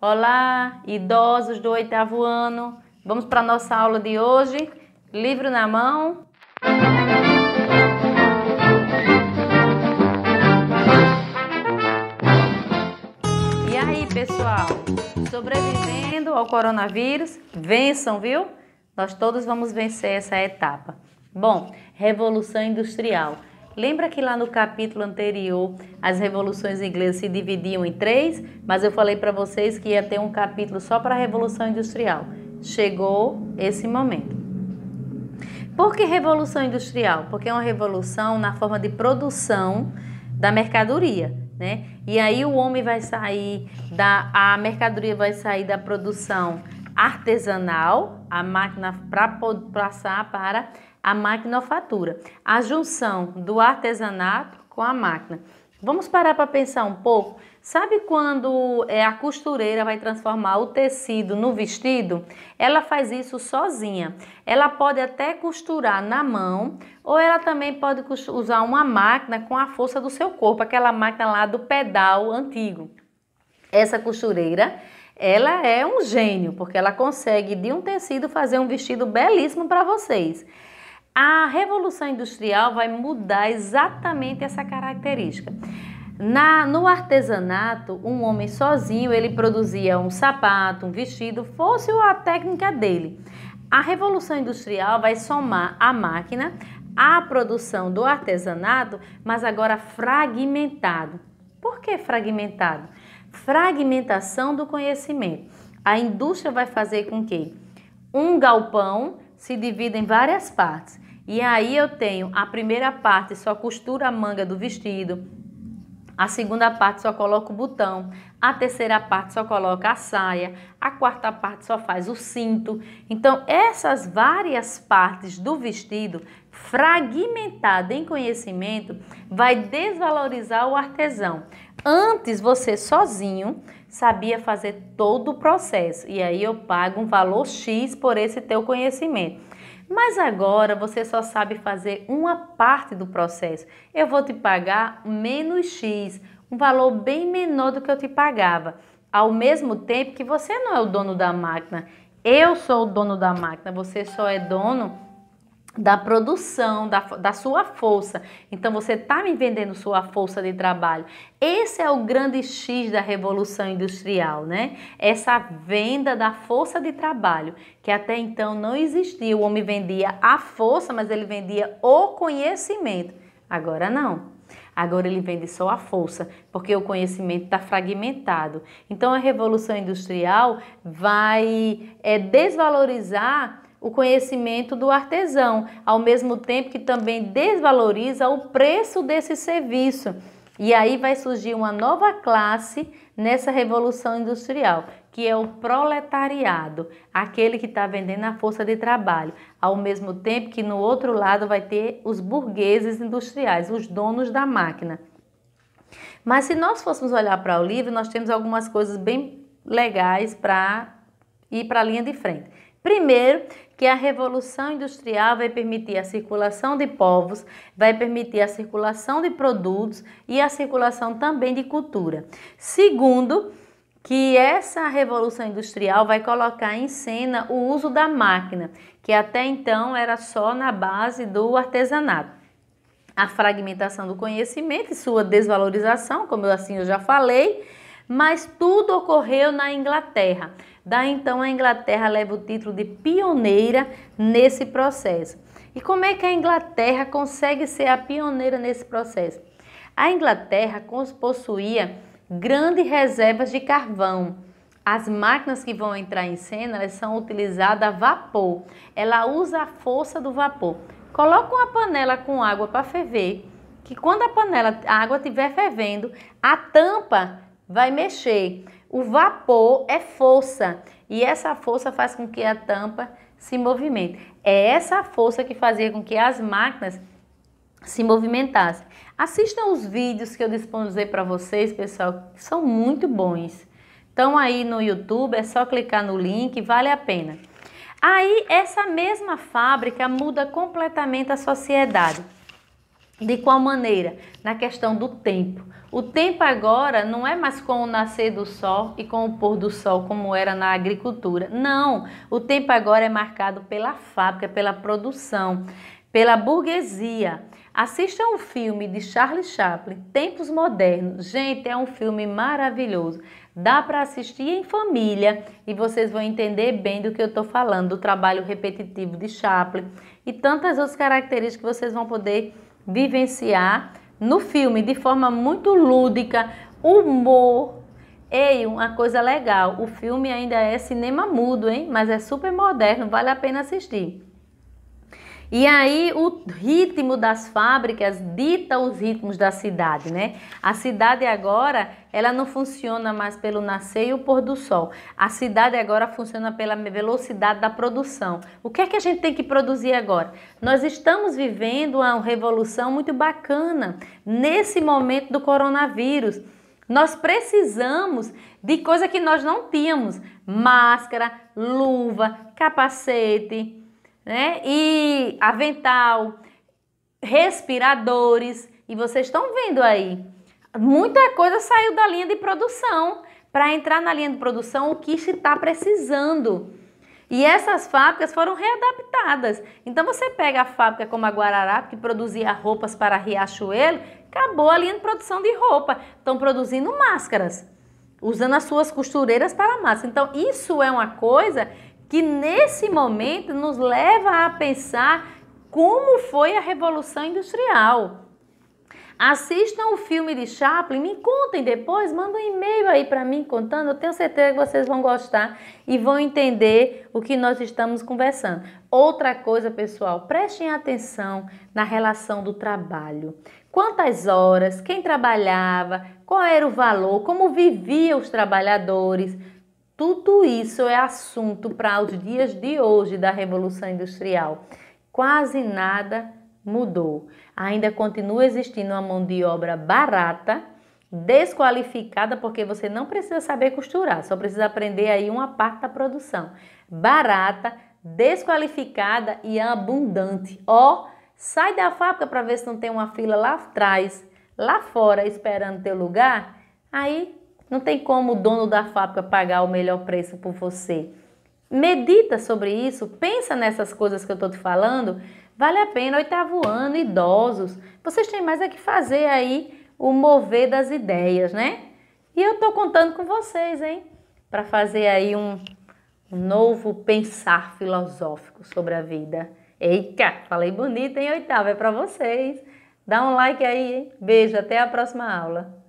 Olá, idosos do 8º ano. Vamos para a nossa aula de hoje. Livro na mão. E aí, pessoal? Sobrevivendo ao coronavírus? Vençam, viu? Nós todos vamos vencer essa etapa. Bom, Revolução Industrial. Lembra que lá no capítulo anterior as revoluções inglesas se dividiam em 3, mas eu falei para vocês que ia ter um capítulo só para a Revolução Industrial. Chegou esse momento. Por que Revolução Industrial? Porque é uma revolução na forma de produção da mercadoria, né? E aí o homem vai sair a mercadoria vai sair da produção artesanal, a máquina para passar para a maquinofatura, a junção do artesanato com a máquina. Vamos parar para pensar um pouco. Sabe quando a costureira vai transformar o tecido no vestido? Ela faz isso sozinha. Ela pode até costurar na mão ou ela também pode usar uma máquina com a força do seu corpo, aquela máquina lá do pedal antigo. Essa costureira, ela é um gênio, porque ela consegue de um tecido fazer um vestido belíssimo para vocês. A Revolução Industrial vai mudar exatamente essa característica. No artesanato, um homem sozinho, ele produzia um sapato, um vestido, fosse a técnica dele. A Revolução Industrial vai somar a máquina à produção do artesanato, mas agora fragmentado. Por que fragmentado? Fragmentação do conhecimento. A indústria vai fazer com que um galpão se divida em várias partes. E aí eu tenho a primeira parte só costura a manga do vestido, a segunda parte só coloca o botão, a terceira parte só coloca a saia, a quarta parte só faz o cinto. Então essas várias partes do vestido, fragmentada em conhecimento, vai desvalorizar o artesão. Antes você sozinho sabia fazer todo o processo e aí eu pago um valor X por esse teu conhecimento. Mas agora você só sabe fazer uma parte do processo. Eu vou te pagar menos X, um valor bem menor do que eu te pagava. Ao mesmo tempo que você não é o dono da máquina, eu sou o dono da máquina, você só é dono da produção, da sua força. Então você está me vendendo sua força de trabalho. Esse é o grande X da Revolução Industrial, né? Essa venda da força de trabalho, que até então não existia. O homem vendia a força, mas ele vendia o conhecimento. Agora não. Agora ele vende só a força, porque o conhecimento está fragmentado. Então a Revolução Industrial vai desvalorizar o conhecimento do artesão, ao mesmo tempo que também desvaloriza o preço desse serviço. E aí vai surgir uma nova classe nessa Revolução Industrial, que é o proletariado, aquele que está vendendo a força de trabalho, ao mesmo tempo que no outro lado vai ter os burgueses industriais, os donos da máquina. Mas se nós fôssemos olhar para o livro, nós temos algumas coisas bem legais para ir para a linha de frente. Primeiro, que a Revolução Industrial vai permitir a circulação de povos, vai permitir a circulação de produtos e a circulação também de cultura. Segundo, que essa Revolução Industrial vai colocar em cena o uso da máquina, que até então era só na base do artesanato. A fragmentação do conhecimento e sua desvalorização, como eu já falei, mas tudo ocorreu na Inglaterra. Daí então a Inglaterra leva o título de pioneira nesse processo. E como é que a Inglaterra consegue ser a pioneira nesse processo? A Inglaterra possuía grandes reservas de carvão. As máquinas que vão entrar em cena, elas são utilizadas a vapor. Ela usa a força do vapor. Coloca uma panela com água para ferver, que quando a água estiver fervendo, a tampa vai mexer. O vapor é força e essa força faz com que a tampa se movimente. É essa força que fazia com que as máquinas se movimentassem. Assistam os vídeos que eu disponibilizei para vocês, pessoal, que são muito bons. Estão aí no YouTube, é só clicar no link, vale a pena. Aí essa mesma fábrica muda completamente a sociedade. De qual maneira? Na questão do tempo. O tempo agora não é mais com o nascer do sol e com o pôr do sol, como era na agricultura. Não, o tempo agora é marcado pela fábrica, pela produção, pela burguesia. Assista um filme de Charlie Chaplin, Tempos Modernos. Gente, é um filme maravilhoso. Dá para assistir em família e vocês vão entender bem do que eu estou falando, do trabalho repetitivo de Chaplin e tantas outras características que vocês vão poder vivenciar no filme de forma muito lúdica, humor. Ei, uma coisa legal, o filme ainda é cinema mudo, hein? Mas é super moderno, vale a pena assistir. E aí o ritmo das fábricas dita os ritmos da cidade, né? A cidade agora, ela não funciona mais pelo nascer e o pôr do sol. A cidade agora funciona pela velocidade da produção. O que é que a gente tem que produzir agora? Nós estamos vivendo uma revolução muito bacana nesse momento do coronavírus. Nós precisamos de coisa que nós não tínhamos: máscara, luva, capacete, né? E avental, respiradores, e vocês estão vendo aí, muita coisa saiu da linha de produção. Para entrar na linha de produção, o que está precisando. E essas fábricas foram readaptadas. Então você pega a fábrica como a Guararapes, que produzia roupas para Riachuelo, acabou a linha de produção de roupa. Estão produzindo máscaras, usando as suas costureiras para máscara. Então isso é uma coisa que nesse momento nos leva a pensar como foi a Revolução Industrial. Assistam o filme de Chaplin, me contem depois, mandem um e-mail aí para mim contando, eu tenho certeza que vocês vão gostar e vão entender o que nós estamos conversando. Outra coisa, pessoal, prestem atenção na relação do trabalho. Quantas horas, quem trabalhava, qual era o valor, como viviam os trabalhadores. Tudo isso é assunto para os dias de hoje da Revolução Industrial. Quase nada mudou. Ainda continua existindo uma mão de obra barata, desqualificada, porque você não precisa saber costurar, só precisa aprender aí uma parte da produção. Barata, desqualificada e abundante. Ó, sai da fábrica para ver se não tem uma fila lá atrás, lá fora, esperando teu lugar. Aí não tem como o dono da fábrica pagar o melhor preço por você. Medita sobre isso, pensa nessas coisas que eu estou te falando. Vale a pena, 8º ano, idosos. Vocês têm mais é que fazer aí o mover das ideias, né? E eu estou contando com vocês, hein? Para fazer aí um novo pensar filosófico sobre a vida. Eita, falei bonito, hein, 8º? É para vocês. Dá um like aí, hein? Beijo, até a próxima aula.